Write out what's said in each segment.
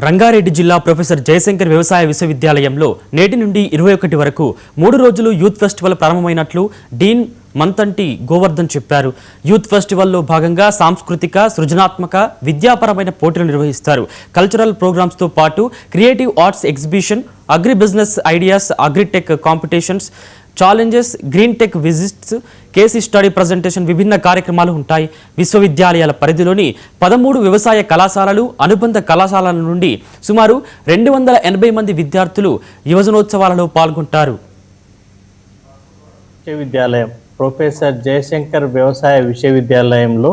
రంగారెడ్డి జిల్లా ప్రొఫెసర్ జయశంకర్ వ్యవసాయ విశ్వవిద్యాలయంలో నేటి నుండి 21 వరకు 3 రోజులు యూత్ ఫెస్టివల్ ప్రారంభమైనట్లు డీన్ మంతంటి గోవర్ధన్ చెప్పారు. యూత్ ఫెస్టివల్లో భాగంగా సాంస్కృతిక, సృజనాత్మక, విద్యాపరమైన పోటీలు నిర్వహిస్తారు. కల్చరల్ ప్రోగ్రామ్స్ తో పాటు creative arts exhibition, agri business ideas, agritech competitions, challenges, green tech visits, case study presentation విభిన్న కార్యక్రమాలు ఉంటాయి. విశ్వవిద్యాలయాల పరిధిలోని 13 వ్యవసాయ కళాశాలలు, అనుబంధ కళాశాలల నుండి సుమారు 280 మంది విద్యార్థులు యువజనోత్సవాలలో పాల్గొంటారు. విశ్వవిద్యాలయం ప్రొఫెసర్ జయశంకర్ వ్యవసాయ విశ్వవిద్యాలయంలో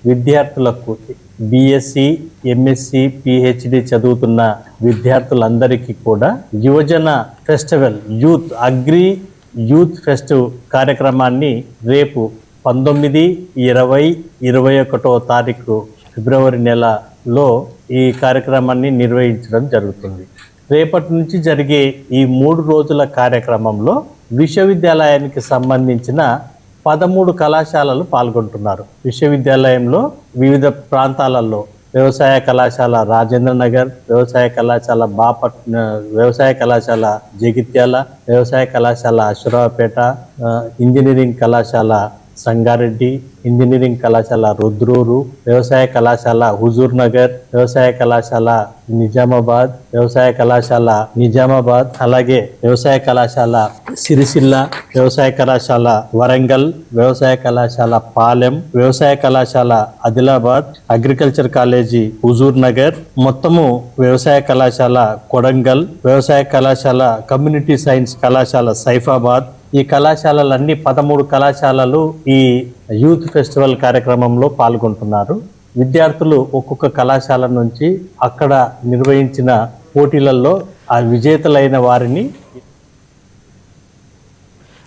విద్యార్థులకు బిఎస్సి, ఎంఎస్సి, పిహెచ్డి చదువుతున్న విద్యార్థులందరికీ కూడా యువజన ఫెస్టివల్ యూత్ ఫెస్టివ్ కార్యక్రమాన్ని రేపు 19, 20, 21వ తారీఖు ఫిబ్రవరి నెలలో ఈ కార్యక్రమాన్ని నిర్వహించడం జరుగుతుంది. రేపటి నుంచి జరిగే ఈ 3 రోజుల కార్యక్రమంలో విశ్వవిద్యాలయానికి సంబంధించిన 13 కళాశాలలు పాల్గొంటున్నారు. విశ్వవిద్యాలయంలో వివిధ ప్రాంతాలలో వ్యవసాయ కళాశాల రాజేంద్ర నగర్, వ్యవసాయ కళాశాల వ్యవసాయ కళాశాల జగిత్యాల, వ్యవసాయ కళాశాల అశ్వరావుపేట, ఇంజనీరింగ్ కళాశాల సంగారెడ్డి, ఇంజనీరింగ్ కళాశాల రుద్రూరు, వ్యవసాయ కళాశాల హుజూర్ నగర్, వ్యవసాయ కళాశాల నిజామాబాద్, వ్యవసాయ కళాశాల నిజామాబాద్, అలాగే వ్యవసాయ కళాశాల సిరిసిల్ల, వ్యవసాయ కళాశాల వరంగల్, వ్యవసాయ కళాశాల పాలెం, వ్యవసాయ కళాశాల ఆదిలాబాద్, అగ్రికల్చర్ కాలేజీ హుజూర్ నగర్, మొత్తము వ్యవసాయ కళాశాల కొడంగల్, వ్యవసాయ కళాశాల కమ్యూనిటీ సైన్స్ కళాశాల సైఫాబాద్. ఈ కళాశాలలన్నీ 13 కళాశాలలు ఈ యూత్ ఫెస్టివల్ కార్యక్రమంలో పాల్గొంటున్నారు. విద్యార్థులు ఒక్కొక్క కళాశాల నుంచి అక్కడ నిర్వహించిన పోటీలలో ఆ విజేతలైన వారిని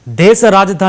దేశ రాజధాని